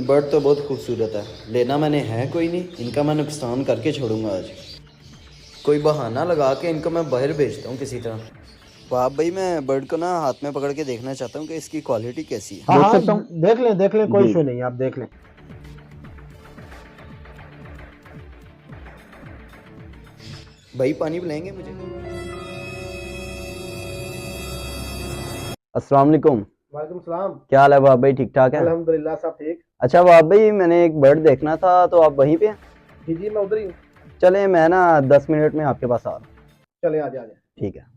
Bird तो बहुत खूबसूरत है, लेना मैंने है कोई नहीं, इनका मैं नुकसान करके छोड़ूंगा आज। कोई बहाना लगा के इनको मैं बाहर भेजता हूँ किसी तरह। वाह भाई, मैं बर्ड को ना हाथ में पकड़ के देखना चाहता हूँ कि इसकी क्वालिटी कैसी है। हाँ देख हाँ, सकता हूँ देख लें, कोई जी। इशू नहीं है, आप देख लें। भाई पानी पिलाएंगे मुझे? अस्सलाम वालेकुम। वालेकुम सलाम। क्या हाल है बाब भाई, ठीक ठाक है? अल्हम्दुलिल्लाह सब ठीक। अच्छा बाब भाई, मैंने एक बर्ड देखना था, तो आप वहीं पे हैं? जी मैं उधर ही हूँ। चले, मैं ना 10 मिनट में आपके पास आ रहा हूँ। चले आ जाए। ठीक है।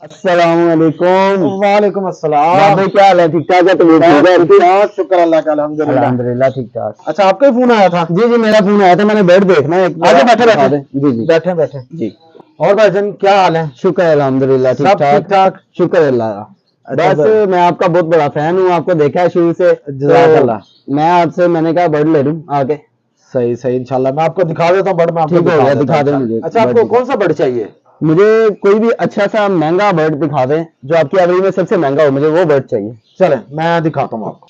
अस्सलामुअलैकुम। वालेकुम अस्सलाम। बाब भाई क्या हाल है, ठीक ठाक है? तो ठीक है, शुक्र अल्लाह का, अल्हम्दुलिल्लाह। अल्हम्दुलिल्लाह ठीक ठाक। अच्छा, आपका ही फोन आया था? जी जी, मेरा फोन आया था, मैंने बर्ड देखना है। आगे बैठे दिखा बैठे। दें। जी जी बैठे बैठे। जी। और भाईजान क्या हाल है? शुक्र है, अल्हम्दुलिल्लाह ठीक सब ठीक ठाक। ठाक। शुक्र है अल्लाह का। अच्छा, बस मैं आपका बहुत बड़ा फैन हूँ, आपको देखा है शुरू से। जज़ाकल्लाह। तो मैं आपसे, मैंने कहा बर्ड ले लूं आके। सही सही, इंशाल्लाह मैं आपको दिखा देता हूँ बर्ड। मैं आपको ठीक हो गया, देता दिखा हूँ दें इंशाल्लाह। मुझे। अच्छा, आपको कौन सा बर्ड चाहिए? मुझे कोई भी अच्छा सा महंगा बर्ड दिखा दें, जो आपकी एवरेज में सबसे महंगा हो, मुझे वो बर्ड चाहिए। चले मैं दिखाता हूँ आपको।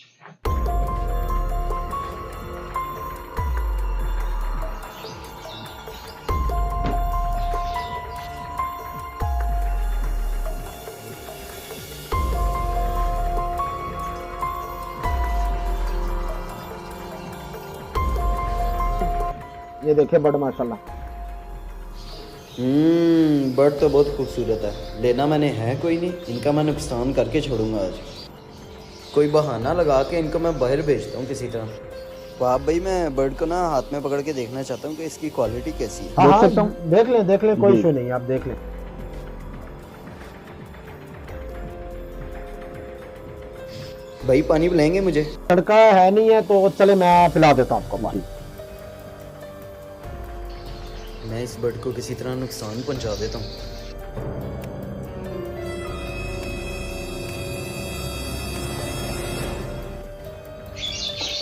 ये देखिए बर्ड, माशाल्लाह। बर्ड तो बहुत खूबसूरत है, लेना मैंने है कोई नहीं, इनका मैं नुकसान करके छोड़ूंगा आज। कोई बहाना लगा के इनको मैं बाहर भेजता हूँ किसी तरह। वाह भाई, मैं बर्ड को ना हाथ में पकड़ के देखना चाहता हूँ कि इसकी क्वालिटी कैसी है। हाँ देख हाँ, सकता हूँ। देख लें, कोई जी। इशू नहीं है, आप देख लें। भाई पानी पिलाएंगे मुझे? लड़का है नहीं है तो चले मैं पिला देता हूँ आपको पानी। मैं इस बर्ड को किसी तरह नुकसान पहुंचा देता हूँ।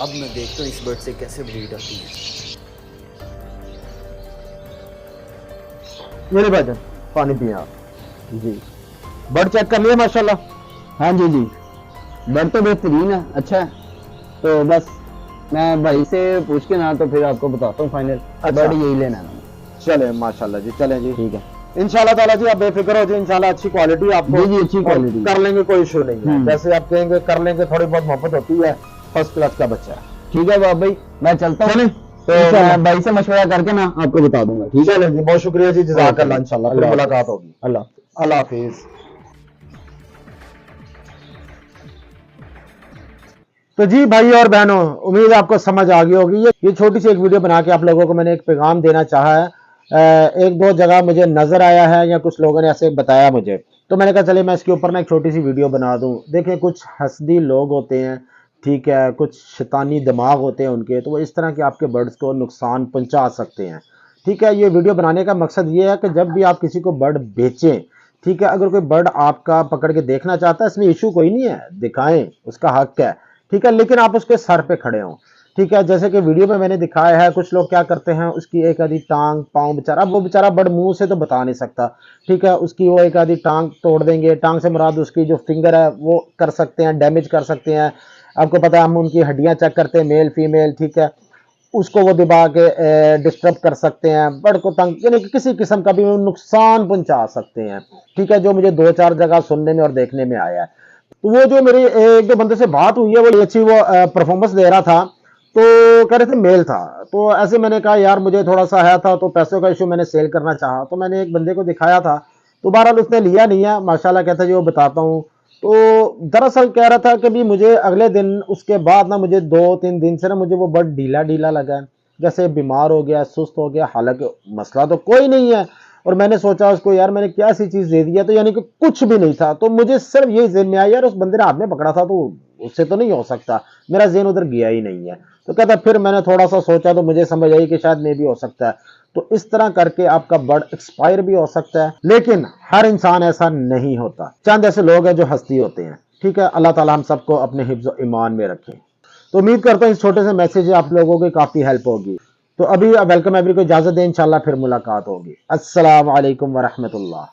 अब मैं देखता हूँ इस बर्ड से कैसे ब्रीड आती है। मेरे भाईजान पानी पिए आप। जी। बर्ड चेक कर लिया माशाल्लाह? हाँ जी जी, बर्ड तो बेहतरीन है, अच्छा है। तो बस मैं भाई से पूछ के ना तो फिर आपको बताता हूँ फाइनल। अच्छा। बर्ड यही लेना है। चले माशाल्लाह जी, चलें जी। ठीक है। इंशाल्लाह ताला जी, आप बेफिक्र हो जी, इंशाल्लाह अच्छी क्वालिटी आपको। जी जी, अच्छी और क्वालिटी कर लेंगे, कोई इशू नहीं है। हम्म। जैसे आप कहेंगे कर लेंगे, थोड़ी बहुत मोहब्बत होती है। फर्स्ट क्लास का बच्चा है। ठीक है बाब भाई, मैं चलता हूँ। चलें। तो मैं भाई से मशवरा करके ना आपको बता दूंगा। ठीक है। चलें जी, बहुत शुक्रिया जी, जज़ाकल्लाह। इंशाल्लाह फिर अल्लाह मुलाकात होगी। अल्लाह। अल्लाह हाफिज। तो जी भाई और बहनों, उम्मीद है आपको समझ आ गई होगी। ये छोटी सी एक वीडियो बना के आप लोगों को मैंने एक पैगाम देना चाहा है। एक दो जगह मुझे नजर आया है या कुछ लोगों ने ऐसे बताया मुझे, तो मैंने कहा चलिए मैं इसके ऊपर ना एक छोटी सी वीडियो बना दूं। देखिए, कुछ हसदी लोग होते हैं, ठीक है, कुछ शैतानी दिमाग होते हैं उनके, तो वो इस तरह के आपके बर्ड्स को नुकसान पहुंचा सकते हैं। ठीक है, ये वीडियो बनाने का मकसद ये है कि जब भी आप किसी को बर्ड बेचें, ठीक है, अगर कोई बर्ड आपका पकड़ के देखना चाहता है, इसमें इशू कोई नहीं है, दिखाएं, उसका हक है। ठीक है, लेकिन आप उसके सर पे खड़े हों। ठीक है, जैसे कि वीडियो में मैंने दिखाया है, कुछ लोग क्या करते हैं, उसकी एक आधी टांग पाँव, बेचारा वो बेचारा बर्ड मुंह से तो बता नहीं सकता। ठीक है, उसकी वो एक आधी टांग तोड़ देंगे। टांग से मुराद उसकी जो फिंगर है वो कर सकते हैं, डैमेज कर सकते हैं। आपको पता है, हम उनकी हड्डियां चेक करते हैं, मेल फीमेल, ठीक है, उसको वो दबा के डिस्टर्ब कर सकते हैं, बर्ड को तंग, यानी कि किसी किस्म का भी नुकसान पहुंचा सकते हैं। ठीक है, जो मुझे 2-4 जगह सुनने में और देखने में आया है। तो वो जो मेरी एक दो बंदे से बात हुई है, वो अच्छी वो परफॉर्मेंस दे रहा था, तो कह रहे थे मेल था। तो ऐसे मैंने कहा यार मुझे थोड़ा सा है था, तो पैसों का इशू, मैंने सेल करना चाहा, तो मैंने एक बंदे को दिखाया था, तो बहरहाल उसने लिया नहीं है माशाल्लाह, कहता जी वो बताता हूँ। तो दरअसल कह रहा था कि भी मुझे अगले दिन, उसके बाद ना मुझे 2-3 दिन से ना मुझे वो बर्ड ढीला ढीला लगा है, जैसे बीमार हो गया, सुस्त हो गया। हालांकि मसला तो कोई नहीं है, और मैंने सोचा उसको यार मैंने क्या सी चीज दे दी है, तो यानी कि कुछ भी नहीं था। तो मुझे सिर्फ यही ज़हन में आया यार, उस बंदे ने हाथ में पकड़ा था तो उससे तो नहीं हो सकता, मेरा ज़हन उधर गया ही नहीं है। तो कहता फिर मैंने थोड़ा सा सोचा तो मुझे समझ आई कि शायद मे भी हो सकता है। तो इस तरह करके आपका बर्ड एक्सपायर भी हो सकता है, लेकिन हर इंसान ऐसा नहीं होता। चंद ऐसे लोग हैं जो हस्ती होते हैं। ठीक है, अल्लाह ताला हम सबको अपने हिफ्ज़ व ईमान में रखे। तो उम्मीद करता हूँ इस छोटे से मैसेज से आप लोगों की काफ़ी हेल्प होगी। तो अभी वेलकम एवरी को इजाज़त दें, इंशाल्लाह फिर मुलाकात होगी। अस्सलाम वालेकुम व रहमतुल्लाह।